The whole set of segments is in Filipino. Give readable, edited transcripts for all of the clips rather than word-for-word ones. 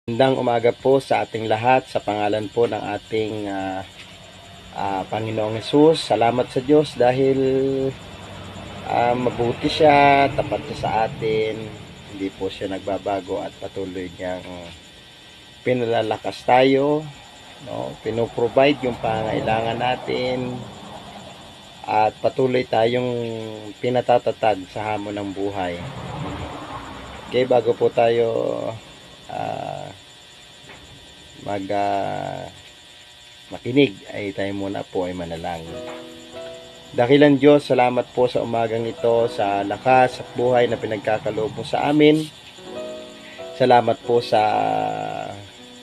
Magandang umaga po sa ating lahat sa pangalan po ng ating Panginoong Hesus. Salamat sa Diyos dahil mabuti siya, tapat siya sa atin, hindi po siya nagbabago at patuloy niyang pinalalakas tayo, no? Pinoprovide yung pangangailangan natin at patuloy tayong pinatatatag sa hamon ng buhay. Okay, bago po tayo makinig ay tayo muna po ay manalangin. Dakilang Diyos, salamat po sa umagang ito, sa lakas at buhay na pinagkakaloob mo sa amin. Salamat po sa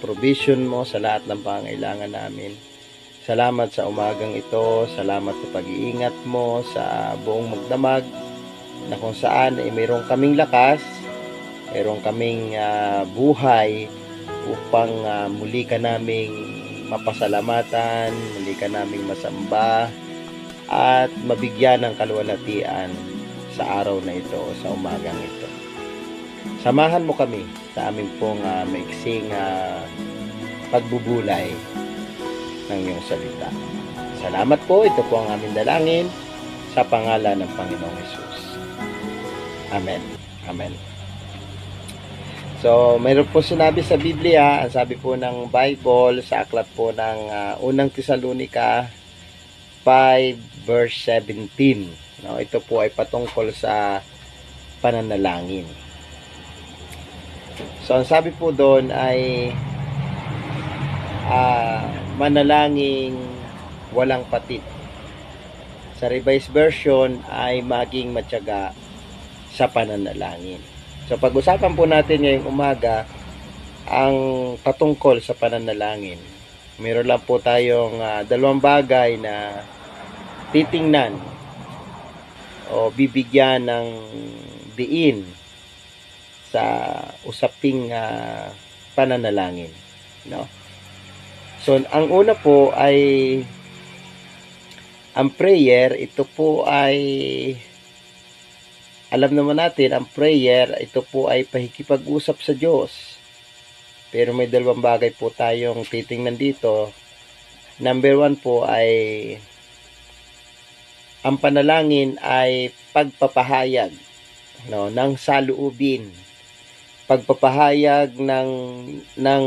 provision mo sa lahat ng pangangailangan namin. Salamat sa umagang ito, salamat sa pag-iingat mo sa buong magdamag na kung saan ay mayroong kaming lakas, mayroong kaming buhay upang muli ka naming mapasalamatan, muli ka naming masamba at mabigyan ng kaluwalhatian sa araw na ito, sa umagang ito. Samahan mo kami sa aming pong maiksing pagbubulay ng iyong salita. Salamat po, ito po ang aming dalangin sa pangalan ng Panginoong Hesus. Amen. Amen. So, mayroon po sinabi sa Biblia, ang sabi po ng Bible, sa aklat po ng unang Tesalonica 5 verse 17. No, ito po ay patungkol sa pananalangin. So, ang sabi po doon ay manalangin walang patid. Sa Revised Version ay maging matyaga sa pananalangin. So, pag-usapan po natin ngayong umaga ang patungkol sa pananalangin. Meron lang po tayong dalawang bagay na titingnan o bibigyan ng diin sa usaping pananalangin. No? So, ang una po ay ang prayer. Ito po ay alam naman natin, ang prayer, ito po ay pakikipag-usap sa Diyos. Pero may dalawang bagay po tayong titingnan dito. Number 1 po ay ang panalangin ay pagpapahayag, no, ng saloobin. Pagpapahayag ng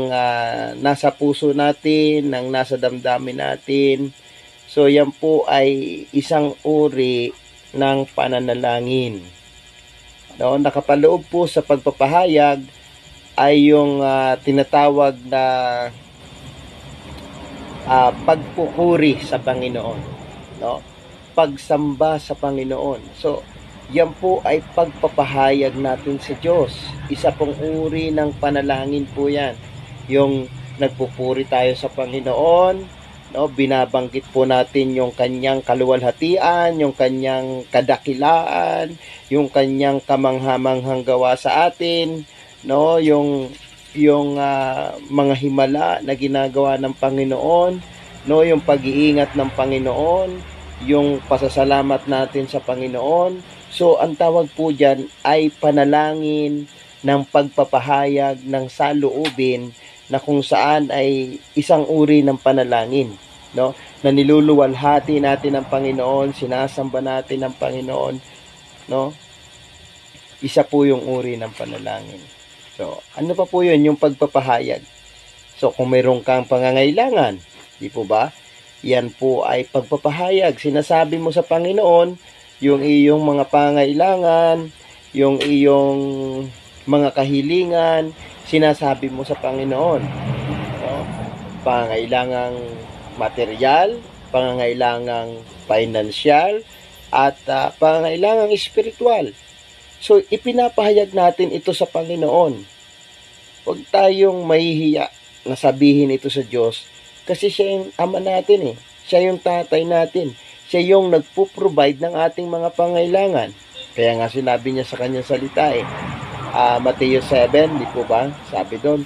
nasa puso natin, ng nasa damdamin natin. So yan po ay isang uri ng pananalangin. No, nakapaloob po sa pagpapahayag ay yung tinatawag na pagpupuri sa Panginoon, no? Pagsamba sa Panginoon. So, yan po ay pagpapahayag natin sa Diyos. Isa pong uri ng panalangin po yan. Yung nagpupuri tayo sa Panginoon, no, binabanggit po natin yung kanyang kaluwalhatian, yung kanyang kadakilaan, yung kanyang kamanghamanghang gawa sa atin, no, yung mga himala na ginagawa ng Panginoon, no, yung pag-iingat ng Panginoon, yung pasasalamat natin sa Panginoon. So, ang tawag po diyan ay panalangin ng pagpapahayag ng saloobin na kung saan ay isang uri ng panalangin, no? Na niluluwalhati natin ang Panginoon, sinasamba natin ang Panginoon, no? Isa po yung uri ng panalangin. So, ano pa po yun? Yung pagpapahayag. So, kung mayroon kang pangangailangan, di po ba? Yan po ay pagpapahayag. Sinasabi mo sa Panginoon yung iyong mga pangangailangan, yung iyong mga kahilingan, sinasabi mo sa Panginoon. No? Pangangailangang material, pangangailangang financial, at pangangailangang espiritual. So, ipinapahayag natin ito sa Panginoon. Huwag tayong mahihiya na sabihin ito sa Diyos kasi siya yung ama natin eh. Siya yung tatay natin. Siya yung nagpo-provide ng ating mga pangangailangan. Kaya nga sinabi niya sa kanyang salita eh. Mateo 7, di po ba? Sabi doon,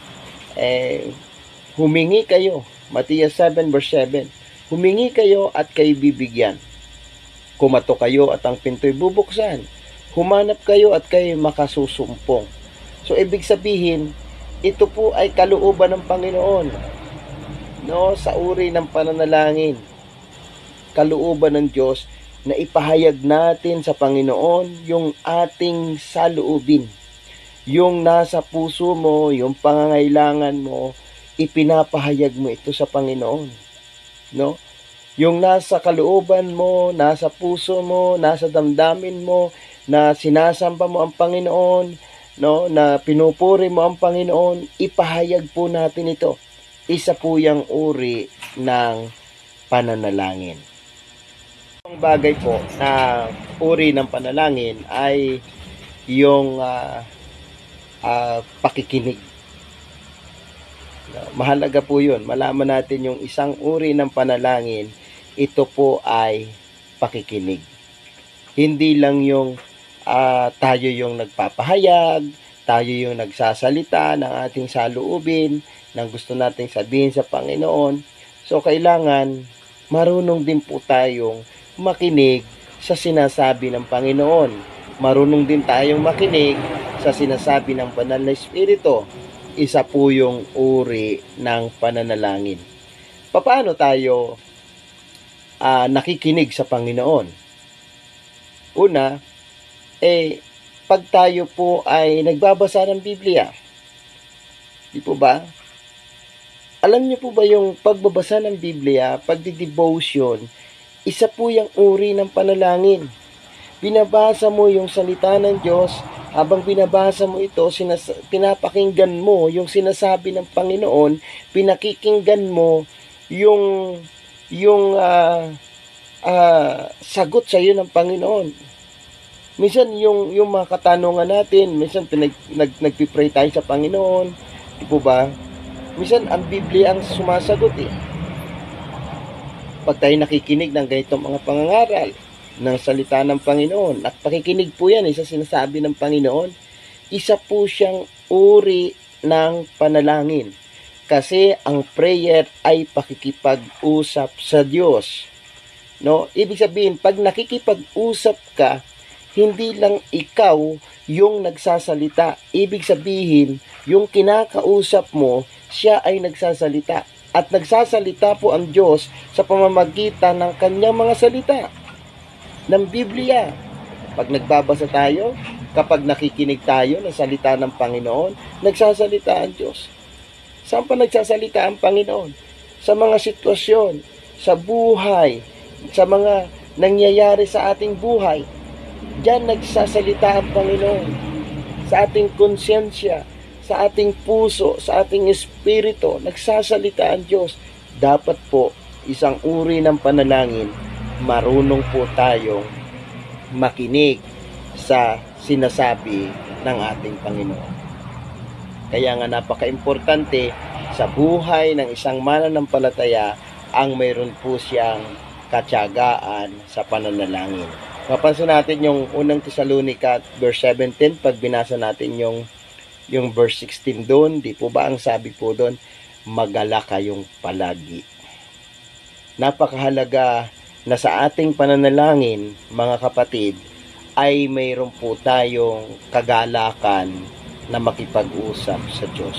humingi kayo. Mateo 7 verse 7. Humingi kayo at kayo bibigyan. Kumato kayo at ang pinto'y bubuksan. Humanap kayo at kayo makasusumpong. So, ibig sabihin, Ito po ay kalooban ng Panginoon, no, sa uri ng pananalangin. Kalooban ng Diyos na ipahayag natin sa Panginoon yung ating saloobin. Yung nasa puso mo, yung pangangailangan mo, ipinapahayag mo ito sa Panginoon, no? Yung nasa kalooban mo, nasa puso mo, nasa damdamin mo, na sinasamba mo ang Panginoon, no, na pinupuri mo ang Panginoon, ipahayag po natin ito. Isa po yung uri ng pananalangin. Ang bagay po na uri ng panalangin ay yung pakikinig. Mahalaga po yun. Malaman natin yung isang uri ng panalangin, ito po ay pakikinig. Hindi lang yung tayo yung nagpapahayag, tayo yung nagsasalita ng ating saloobin, ng gusto nating sabihin sa Panginoon. So, kailangan marunong din po tayong makinig sa sinasabi ng Panginoon. Marunong din tayong makinig sa sinasabi ng Banal na Espiritu. Isa po yung uri ng pananalangin. Paano tayo nakikinig sa Panginoon? Una, pag tayo po ay nagbabasa ng Biblia. Di po ba? Alam niyo po ba yung pagbabasa ng Biblia, pagdi-devotion, isa po yung uri ng panalangin. Binabasa mo yung salita ng Diyos, habang binabasa mo ito, pinapakinggan mo yung sinasabi ng Panginoon, pinakikinggan mo yung sagot sa iyo ng Panginoon. Minsan yung mga katanungan natin, minsan nagpipray tayo sa Panginoon, di po ba? Minsan ang Biblia ang sumasagot eh. Pag tayo nakikinig ng ganitong mga pangangaral ng salita ng Panginoon, at pakikinig po yan sa sinasabi ng Panginoon, isa po siyang uri ng panalangin. Kasi ang prayer ay pakikipag-usap sa Diyos. No? Ibig sabihin, pag nakikipag-usap ka, hindi lang ikaw yung nagsasalita. Ibig sabihin, yung kinakausap mo, siya ay nagsasalita. At nagsasalita po ang Diyos sa pamamagitan ng kanyang mga salita ng Biblia. Pag nagbabasa tayo, kapag nakikinig tayo ng salita ng Panginoon, nagsasalita ang Diyos. Saan pa nagsasalita ang Panginoon? Sa mga sitwasyon, sa buhay, sa mga nangyayari sa ating buhay. Diyan nagsasalita ang Panginoon. Sa ating konsyensya, sa ating puso, sa ating espiritu, nagsasalita ang Diyos. Dapat po, isang uri ng panalangin, marunong po tayong makinig sa sinasabi ng ating Panginoon. Kaya nga napaka-importante sa buhay ng isang mananampalataya ang mayroon po siyang katyagaan sa pananalangin. Mapansin natin yung unang Tesalonica verse 17, pag binasa natin yung verse 16 doon, di po ba ang sabi po doon, magala kayong palagi. Napakahalaga na sa ating pananalangin, mga kapatid, ay mayroon po tayong kagalakan na makipag-usap sa Diyos.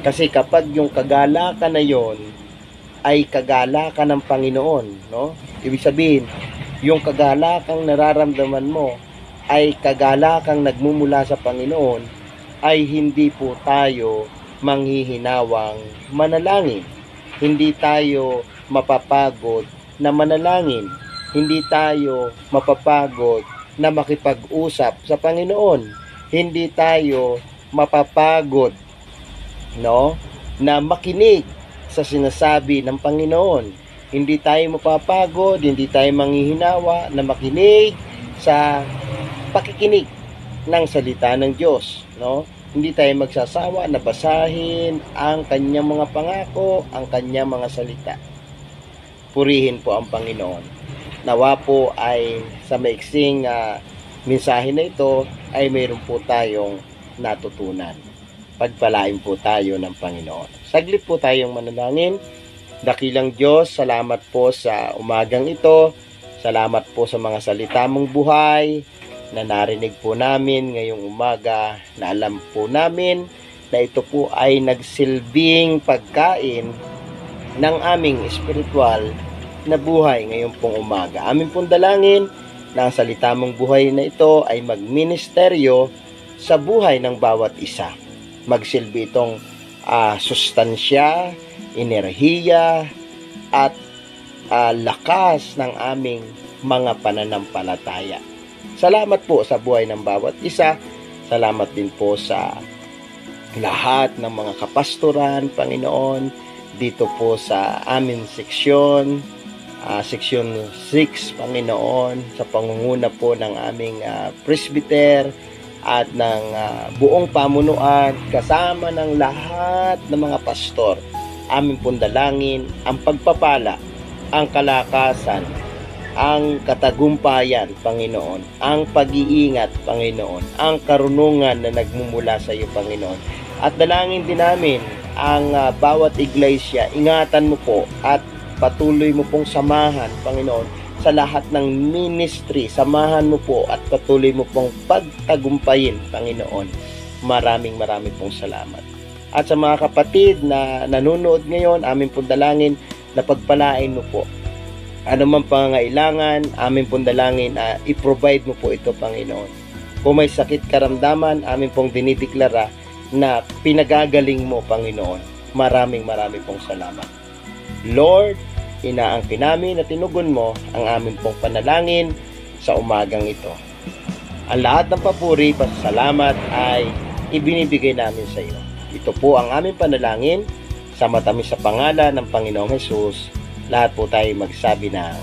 Kasi kapag yung kagalakan na yon ay kagalakan ng Panginoon, no? Ibig sabihin, yung kagalakang nararamdaman mo ay kagalakang nagmumula sa Panginoon, ay hindi po tayo manghihinawang manalangin. Hindi tayo mapapagod na manalangin. Hindi tayo mapapagod na makipag-usap sa Panginoon. Hindi tayo mapapagod, no, na makinig sa sinasabi ng Panginoon. Hindi tayo mapapagod, hindi tayo manghihinawa na makinig sa pakikinig ng salita ng Diyos, no? Hindi tayo magsasawa na basahin ang kanyang mga pangako, ang kanyang mga salita. Purihin po ang Panginoon. Nawa po ay sa maiksing mensahe na ito ay mayroon po tayong natutunan. Pagpalain po tayo ng Panginoon. Saglit po tayong manalangin. Dakilang Diyos, salamat po sa umagang ito. Salamat po sa mga salita mong buhay na narinig po namin ngayong umaga, na alam po namin na ito po ay nagsilbing pagkain ng aming espiritual na buhay ngayon pong umaga. Amin pong dalangin na ang salita mong buhay na ito ay magministeryo sa buhay ng bawat isa. Magsilbi itong sustansya, enerhiya, at lakas ng aming mga pananampalataya. Salamat po sa buhay ng bawat isa. Salamat din po sa lahat ng mga kapastoran, Panginoon, dito po sa aming seksyon, section 6, Panginoon, sa pangunguna po ng aming presbyter at ng buong pamunuan, kasama ng lahat ng mga pastor. Aming pong dalangin ang pagpapala, ang kalakasan, ang katagumpayan, Panginoon, ang pag-iingat, Panginoon, ang karunungan na nagmumula sa iyo, Panginoon. At dalangin din namin ang bawat iglesia, ingatan mo po at patuloy mo pong samahan, Panginoon, sa lahat ng ministry. Samahan mo po at patuloy mo pong pagtagumpayin, Panginoon. Maraming pong salamat. At sa mga kapatid na nanonood ngayon, aming pong dalangin na pagpalain mo po. Ano man pangangailangan, aming pong dalangin na i-provide mo po ito, Panginoon. Kung may sakit karamdaman, aming pong dinideklara na pinagagaling mo, Panginoon. Maraming pong salamat. Lord, inaangkin namin na tinugon mo ang aming pong panalangin sa umagang ito. Ang lahat ng papuri, pasasalamat ay ibinibigay namin sa iyo. Ito po ang aming panalangin sa matamis sa pangalan ng Panginoong Hesus. Lahat po tayo magsabi ng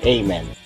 Amen.